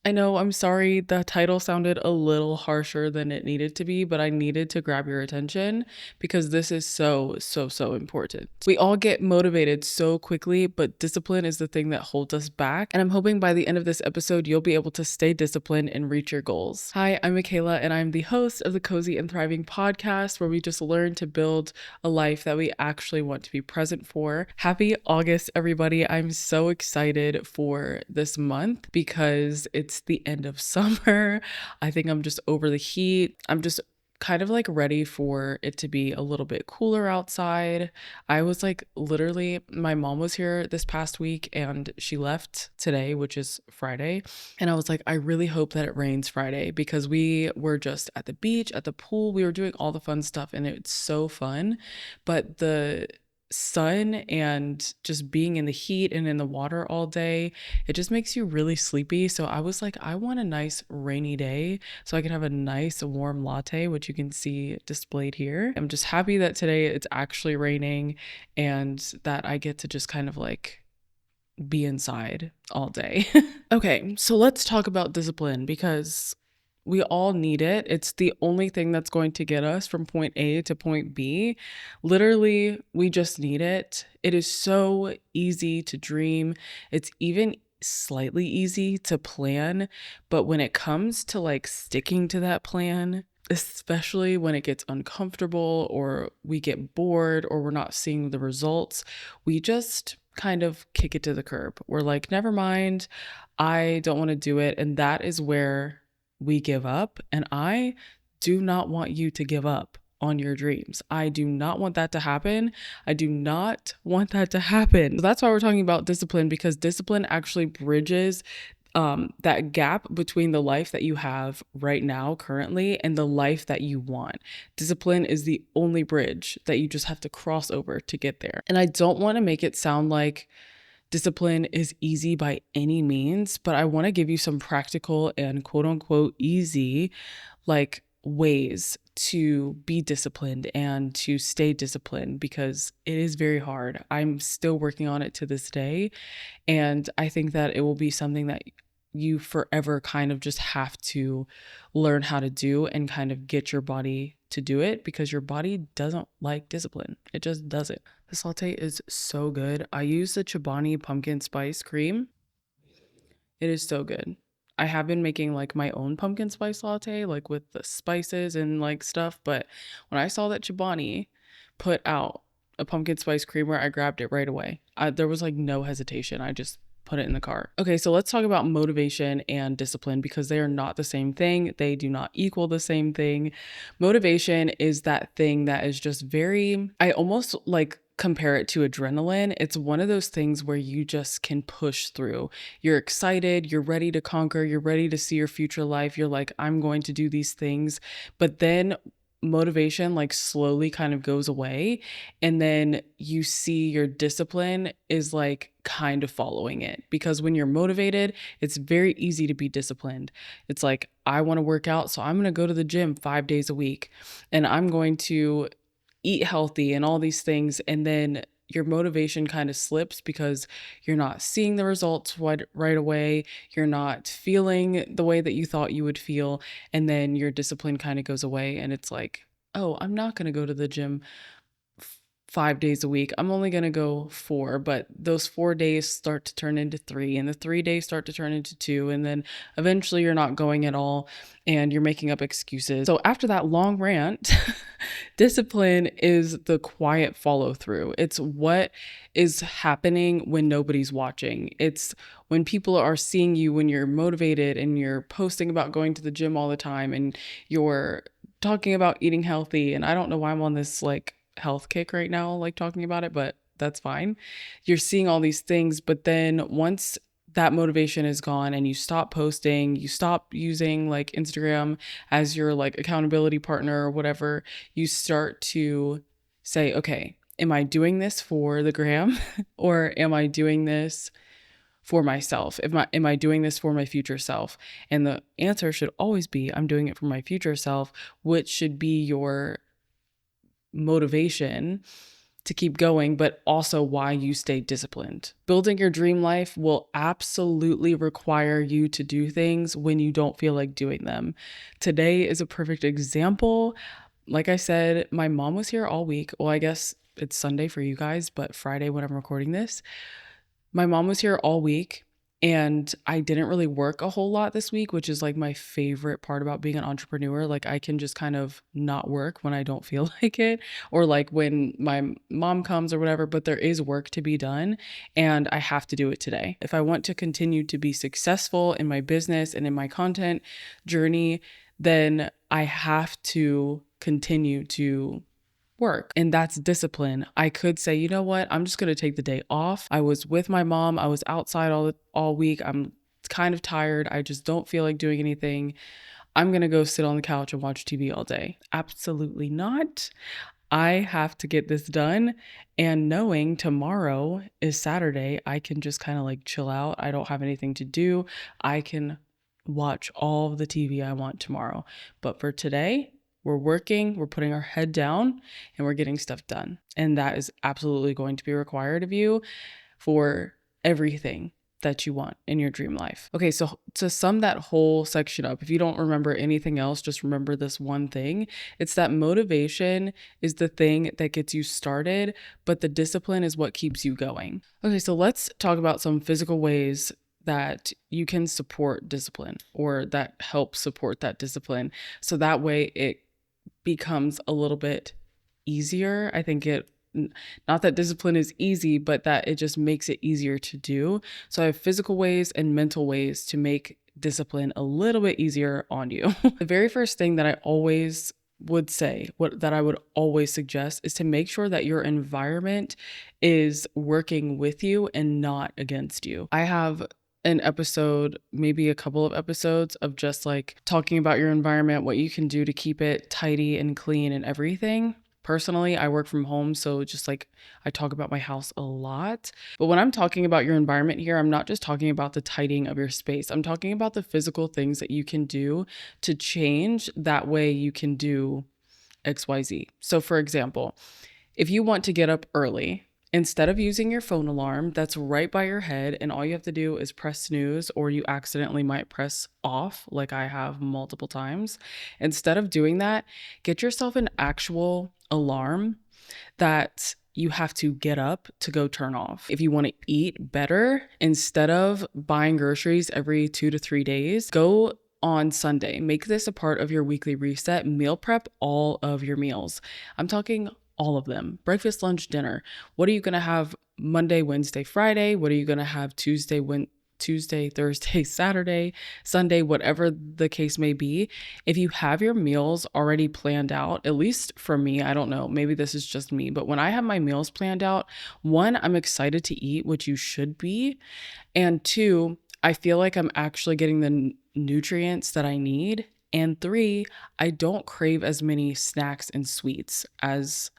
I know, I'm sorry, the title sounded a little harsher than it needed to be, but I needed to grab your attention because this is so important. We all get motivated so quickly, but discipline is the thing that holds us back. And I'm hoping by the end of this episode, you'll be able to stay disciplined and reach your goals. Hi, I'm Michaela, and I'm the host of the Cozy and Thriving podcast, where we just learn to build a life that we actually want to be present for. Happy August, everybody. I'm so excited for this month because it's the end of summer. I think I'm just over the heat. I'm just kind of like ready for it to be a little bit cooler outside. I was like, literally, my mom was here this past week and she left today, which is Friday. And I was like, I really hope that it rains Friday because we were just at the beach, at the pool. We were doing all the fun stuff and it's so fun. But the sun and just being in the heat and in the water all day, it just makes you really sleepy. So I was like, I want a nice rainy day so I can have a nice warm latte, which you can see displayed here. I'm just happy that today it's actually raining and that I get to just kind of like be inside all day. Okay, so let's talk about discipline because we all need it. It's the only thing that's going to get us from point A to point B. Literally, we just need it. It is so easy to dream. It's even slightly easy to plan. But when it comes to like sticking to that plan, especially when it gets uncomfortable or we get bored or we're not seeing the results, we just kind of kick it to the curb. We're like, never mind, I don't want to do it. And that is where we give up. And I do not want you to give up on your dreams. I do not want that to happen. I do not want that to happen. So that's why we're talking about discipline, because discipline actually bridges that gap between the life that you have right now currently and the life that you want. Discipline is the only bridge that you just have to cross over to get there. And I don't want to make it sound like discipline is easy by any means, but I want to give you some practical and quote unquote easy like ways to be disciplined and to stay disciplined, because it is very hard. I'm still working on it to this day. And I think that it will be something that you forever kind of just have to learn how to do and kind of get your body to do it, because your body doesn't like discipline. It just doesn't. This latte is so good. I use the Chobani pumpkin spice cream. It is so good. I have been making like my own pumpkin spice latte, like with the spices and like stuff. But when I saw that Chobani put out a pumpkin spice creamer, I grabbed it right away. There was like no hesitation. I just put it in the cart. Okay, so let's talk about motivation and discipline, because they are not the same thing. They do not equal the same thing. Motivation is that thing that is just very, I almost like compare it to adrenaline. It's one of those things where you just can push through. You're excited, you're ready to conquer, you're ready to see your future life. You're like, I'm going to do these things. But then motivation like slowly kind of goes away, and then you see your discipline is like kind of following it, because when you're motivated, it's very easy to be disciplined. It's like, I want to work out, so I'm going to go to the gym 5 days a week and I'm going to eat healthy and all these things. And then your motivation kind of slips because you're not seeing the results right away. You're not feeling the way that you thought you would feel. And then your discipline kind of goes away. And it's like, oh, I'm not going to go to the gym 5 days a week. I'm only going to go 4, but those 4 days start to turn into 3, and the 3 days start to turn into 2. And then eventually you're not going at all and you're making up excuses. So after that long rant, discipline is the quiet follow through. It's what is happening when nobody's watching. It's when people are seeing you, when you're motivated and you're posting about going to the gym all the time and you're talking about eating healthy. And I don't know why I'm on this like health kick right now, like talking about it, but that's fine. You're seeing all these things, but then once that motivation is gone and you stop posting, you stop using like Instagram as your like accountability partner or whatever, you start to say, okay, am I doing this for the gram or am I doing this for myself? Am I doing this for my future self? And the answer should always be, I'm doing it for my future self, which should be your motivation to keep going, but also why you stay disciplined. Building your dream life will absolutely require you to do things when you don't feel like doing them. Today is a perfect example. Like I said, my mom was here all week. Well, I guess it's Sunday for you guys, but Friday when I'm recording this. My mom was here all week and I didn't really work a whole lot this week, which is like my favorite part about being an entrepreneur. Like I can just kind of not work when I don't feel like it, or like when my mom comes or whatever, but there is work to be done and I have to do it today. If I want to continue to be successful in my business and in my content journey, then I have to continue to work. And that's discipline. I could say, you know what? I'm just going to take the day off. I was with my mom. I was outside all week. I'm kind of tired. I just don't feel like doing anything. I'm going to go sit on the couch and watch TV all day. Absolutely not. I have to get this done. And knowing tomorrow is Saturday, I can just kind of like chill out. I don't have anything to do. I can watch all of the TV I want tomorrow. But for today, we're working, we're putting our head down, and we're getting stuff done. And that is absolutely going to be required of you for everything that you want in your dream life. Okay, so to sum that whole section up, if you don't remember anything else, just remember this one thing. It's that motivation is the thing that gets you started, but the discipline is what keeps you going. Okay, so let's talk about some physical ways that you can support discipline or that help support that discipline. So that way it becomes a little bit easier. I think not that discipline is easy, but that it just makes it easier to do. So I have physical ways and mental ways to make discipline a little bit easier on you. The very first thing that I always would say, that I would always suggest, is to make sure that your environment is working with you and not against you. I have an episode, maybe a couple of episodes of just like talking about your environment, what you can do to keep it tidy and clean and everything. Personally, I work from home, so just like I talk about my house a lot. But when I'm talking about your environment here, I'm not just talking about the tidying of your space. I'm talking about the physical things that you can do to change. That way you can do XYZ. So for example, if you want to get up early, instead of using your phone alarm that's right by your head and all you have to do is press snooze, or you accidentally might press off like I have multiple times, instead of doing that, get yourself an actual alarm that you have to get up to go turn off. If you want to eat better, instead of buying groceries every 2 to 3 days, go on Sunday. Make this a part of your weekly reset. Meal prep all of your meals. I'm talking all of them. Breakfast, lunch, dinner. What are you going to have Monday, Wednesday, Friday? What are you going to have Tuesday, Thursday, Saturday, Sunday, whatever the case may be? If you have your meals already planned out, at least for me, I don't know, maybe this is just me, but when I have my meals planned out, one, I'm excited to eat, which you should be. And two, I feel like I'm actually getting the nutrients that I need. And three, I don't crave as many snacks and sweets as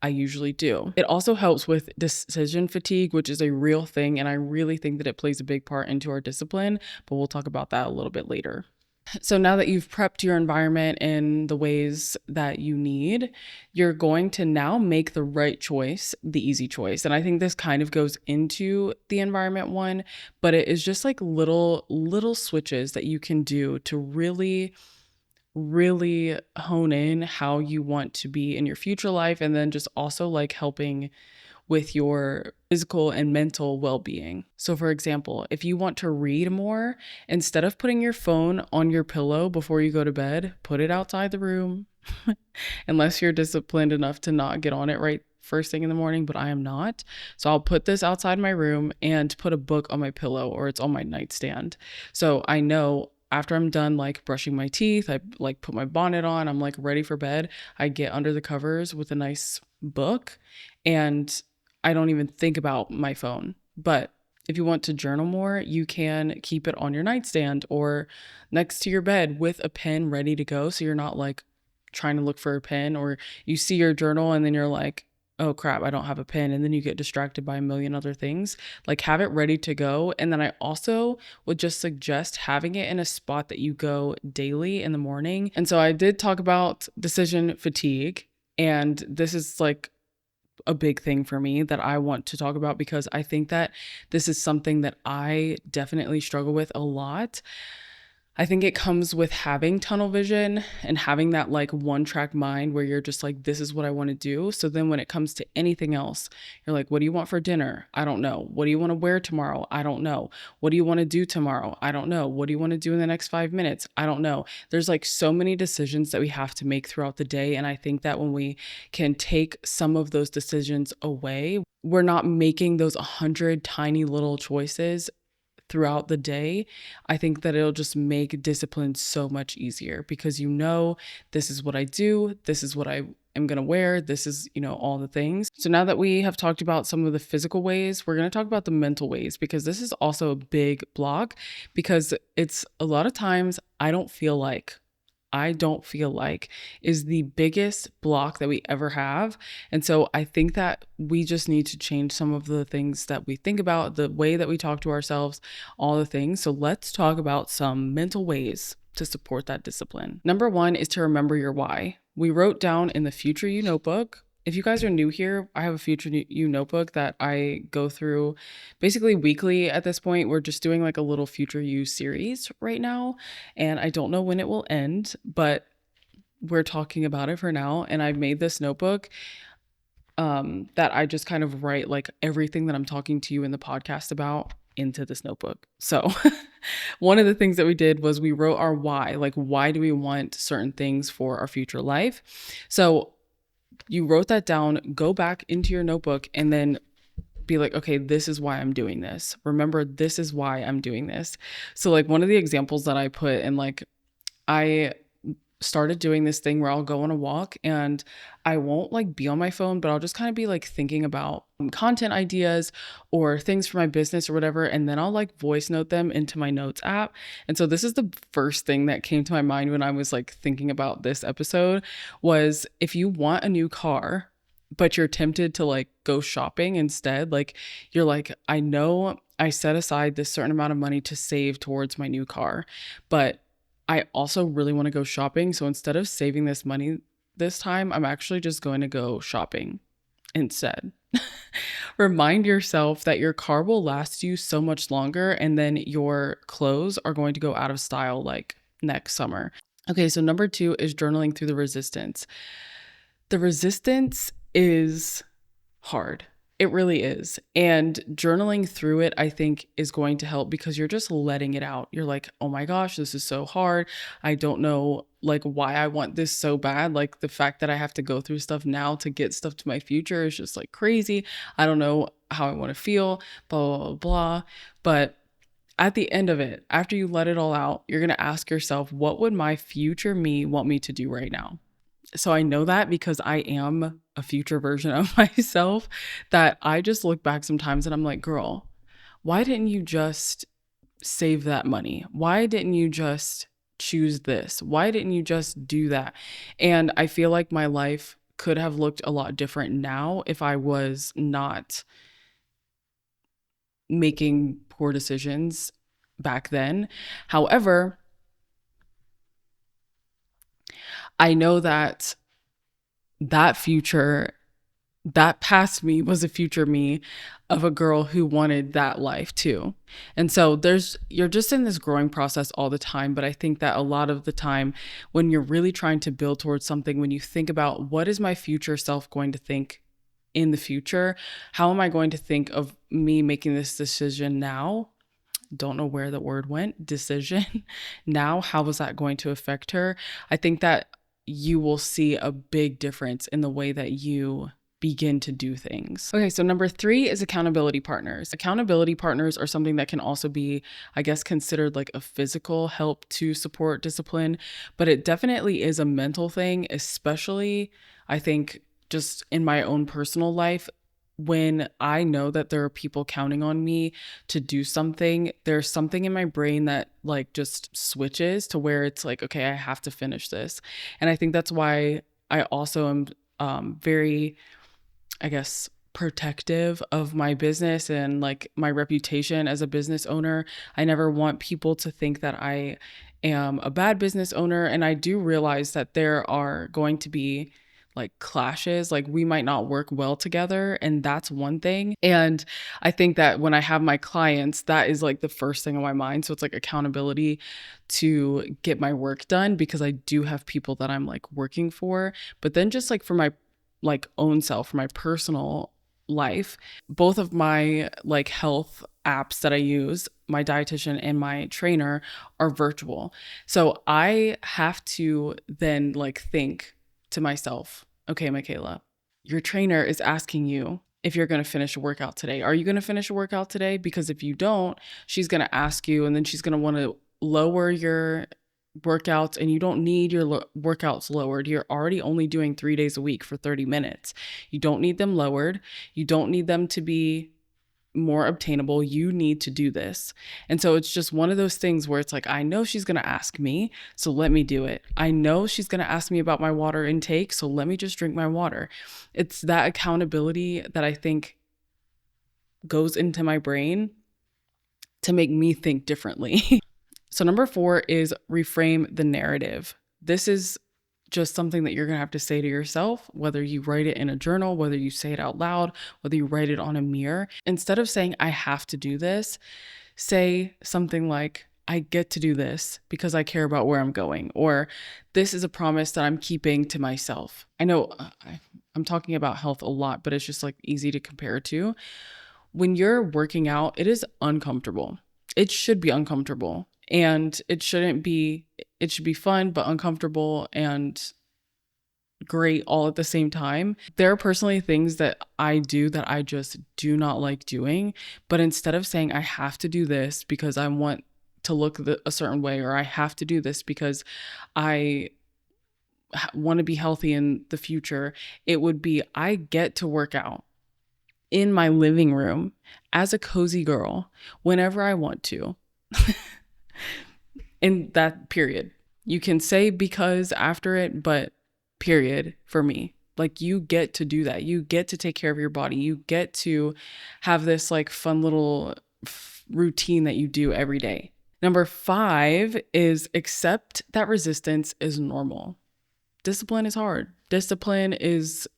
I usually do. It also helps with decision fatigue, which is a real thing. And I really think that it plays a big part into our discipline, but we'll talk about that a little bit later. So now that you've prepped your environment in the ways that you need, you're going to now make the right choice, the easy choice. And I think this kind of goes into the environment one, but it is just like little switches that you can do to really hone in how you want to be in your future life, and then just also like helping with your physical and mental well-being. So for example, if you want to read more, instead of putting your phone on your pillow before you go to bed, put it outside the room. Unless you're disciplined enough to not get on it right first thing in the morning, but I am not. So I'll put this outside my room and put a book on my pillow, or it's on my nightstand. So I know after I'm done like brushing my teeth, I like put my bonnet on, I'm like ready for bed. I get under the covers with a nice book and I don't even think about my phone. But if you want to journal more, you can keep it on your nightstand or next to your bed with a pen ready to go. So you're not like trying to look for a pen, or you see your journal and then you're like, oh crap, I don't have a pen. And then you get distracted by a million other things. Like have it ready to go. And then I also would just suggest having it in a spot that you go daily in the morning. And so I did talk about decision fatigue. And this is like a big thing for me that I want to talk about because I think that this is something that I definitely struggle with a lot. I think it comes with having tunnel vision and having that like one track mind where you're just like, this is what I want to do. So then when it comes to anything else, you're like, what do you want for dinner? I don't know. What do you want to wear tomorrow? I don't know. What do you want to do tomorrow? I don't know. What do you want to do in the next 5 minutes? I don't know. There's like so many decisions that we have to make throughout the day. And I think that when we can take some of those decisions away, we're not making those 100 tiny little choices throughout the day. I think that it'll just make discipline so much easier because this is what I do, this is what I am going to wear, this is, all the things. So now that we have talked about some of the physical ways, we're going to talk about the mental ways because this is also a big block because it's a lot of times I don't feel like is the biggest block that we ever have. And so I think that we just need to change some of the things that we think about, the way that we talk to ourselves, all the things. So let's talk about some mental ways to support that discipline. Number one is to remember your why. We wrote down in the Future You notebook. If you guys are new here, I have a Future You notebook that I go through basically weekly at this point. We're just doing like a little Future You series right now. And I don't know when it will end, but we're talking about it for now. And I've made this notebook that I just kind of write like everything that I'm talking to you in the podcast about into this notebook. So one of the things that we did was we wrote our why, like why do we want certain things for our future life? So you wrote that down, go back into your notebook and then be like, okay, this is why I'm doing this. Remember, this is why I'm doing this. So like one of the examples that I put in, like I started doing this thing where I'll go on a walk and I won't like be on my phone, but I'll just kind of be like thinking about content ideas or things for my business or whatever. And then I'll like voice note them into my notes app. And so this is the first thing that came to my mind when I was like thinking about this episode was if you want a new car, but you're tempted to like go shopping instead, like you're like, I know I set aside this certain amount of money to save towards my new car, but I also really want to go shopping. So instead of saving this money this time, I'm actually just going to go shopping instead. Remind yourself that your car will last you so much longer and then your clothes are going to go out of style like next summer. Okay, so number 2 is journaling through the resistance. The resistance is hard. It really is. And journaling through it, I think, is going to help because you're just letting it out. You're like, oh my gosh, this is so hard. I don't know like why I want this so bad. Like the fact that I have to go through stuff now to get stuff to my future is just like crazy. I don't know how I want to feel, blah, blah, blah, blah. But at the end of it, after you let it all out, you're going to ask yourself, what would my future me want me to do right now? So I know that because I am a future version of myself that I just look back sometimes and I'm like, girl, why didn't you just save that money? Why didn't you just choose this? Why didn't you just do that? And I feel like my life could have looked a lot different now if I was not making poor decisions back then. However, I know that future, that past me was a future me of a girl who wanted that life too. And so you're just in this growing process all the time. But I think that a lot of the time when you're really trying to build towards something, when you think about what is my future self going to think in the future? How am I going to think of me making this decision now? Don't know where the word went, decision. Now, how was that going to affect her? I think that you will see a big difference in the way that you begin to do things. Okay, so number 3 is accountability partners. Accountability partners are something that can also be, I guess, considered like a physical help to support discipline, but it definitely is a mental thing, especially I think just in my own personal life. When I know that there are people counting on me to do something, there's something in my brain that like just switches to where it's like, okay, I have to finish this. And I think that's why I also am very, I guess, protective of my business and like my reputation as a business owner. I never want people to think that I am a bad business owner. And I do realize that there are going to be like clashes, like we might not work well together, and that's one thing. And I think that when I have my clients, that is like the first thing on my mind. So it's like accountability to get my work done, because I do have people that I'm like working for. But then just like for my like own self, for my personal life, both of my like health apps that I use, my dietitian and my trainer, are virtual. So I have to then like think to myself, okay, Michaela, your trainer is asking you if you're going to finish a workout today. Are you going to finish a workout today? Because if you don't, she's going to ask you, and then she's going to want to lower your workouts, and you don't need your workouts lowered. You're already only doing 3 days a week for 30 minutes. You don't need them lowered. You don't need them to be more obtainable. You need to do this. And so it's just one of those things where it's like, I know she's going to ask me, so let me do it. I know she's going to ask me about my water intake, so let me just drink my water. It's that accountability that I think goes into my brain to make me think differently. So number 4 is reframe the narrative. This is just something that you're going to have to say to yourself, whether you write it in a journal, whether you say it out loud, whether you write it on a mirror. Instead of saying, I have to do this, say something like, I get to do this because I care about where I'm going, or this is a promise that I'm keeping to myself. I know I'm talking about health a lot, but it's just like easy to compare to. When you're working out, it is uncomfortable. It should be uncomfortable. And it should be fun, but uncomfortable and great all at the same time. There are personally things that I do that I just do not like doing. But instead of saying, I have to do this because I want to look a certain way, or I have to do this because I want to be healthy in the future, it would be, I get to work out in my living room as a cozy girl whenever I want to. In that period. You can say because after it, but period for me. Like, you get to do that. You get to take care of your body. You get to have this like fun little routine that you do every day. Number 5 is accept that resistance is normal. Discipline is hard. Discipline is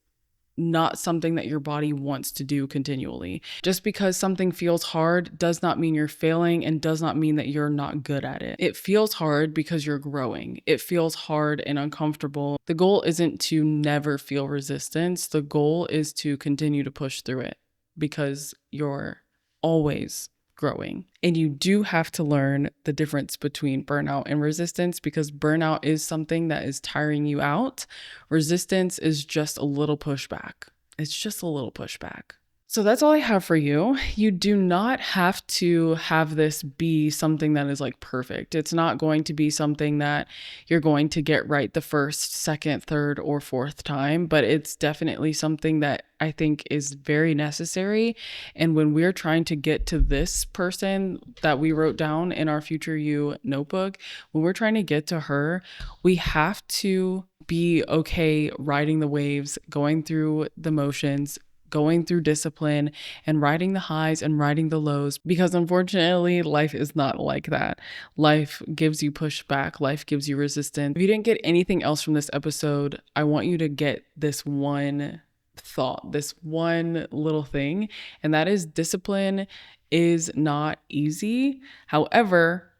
not something that your body wants to do continually. Just because something feels hard does not mean you're failing, and does not mean that you're not good at it. It feels hard because you're growing. It feels hard and uncomfortable. The goal isn't to never feel resistance. The goal is to continue to push through it, because you're always growing. And you do have to learn the difference between burnout and resistance, because burnout is something that is tiring you out. Resistance is just a little pushback. It's just a little pushback. So that's all I have for you. You do not have to have this be something that is like perfect. It's not going to be something that you're going to get right the first, second, third, or fourth time, but it's definitely something that I think is very necessary. And when we're trying to get to this person that we wrote down in our Future You notebook, when we're trying to get to her, we have to be okay riding the waves, going through the motions, going through discipline, and riding the highs and riding the lows, because unfortunately life is not like that. Life gives you pushback. Life gives you resistance. If you didn't get anything else from this episode, I want you to get this one thought, this one little thing, and that is, discipline is not easy. However,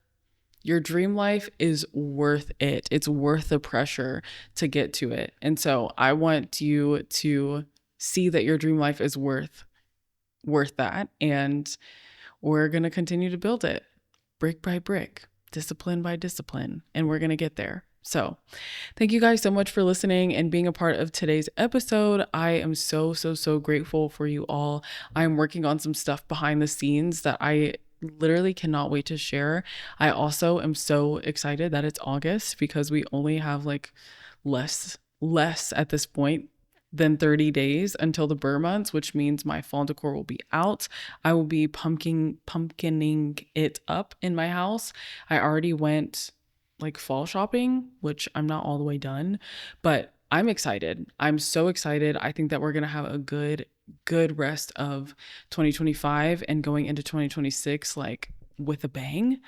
your dream life is worth it. It's worth the pressure to get to it. And so I want you to see that your dream life is worth that. And we're going to continue to build it brick by brick, discipline by discipline, and we're going to get there. So thank you guys so much for listening and being a part of today's episode. I am so grateful for you all. I'm working on some stuff behind the scenes that I literally cannot wait to share. I also am so excited that it's August, because we only have like less at this point than 30 days until the Burr months, which means my fall decor will be out. I will be pumpkining it up in my house. I already went like fall shopping, which I'm not all the way done, but I'm excited. I'm so excited. I think that we're going to have a good rest of 2025 and going into 2026 like with a bang.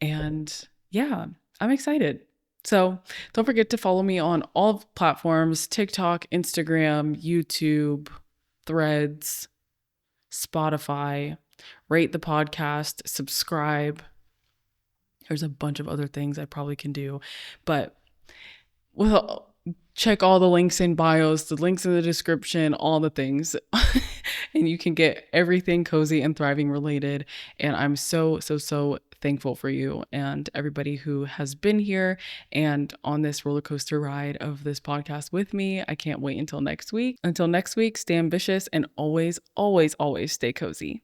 And yeah, I'm excited. So don't forget to follow me on all platforms: TikTok, Instagram, YouTube, Threads, Spotify. Rate the podcast, subscribe. There's a bunch of other things I probably can do, but well, check all the links in bios, the links in the description, all the things. And you can get everything cozy and thriving related. And I'm so, so, so thankful for you and everybody who has been here and on this roller coaster ride of this podcast with me. I can't wait until next week. Until next week, stay ambitious and always, always, always stay cozy.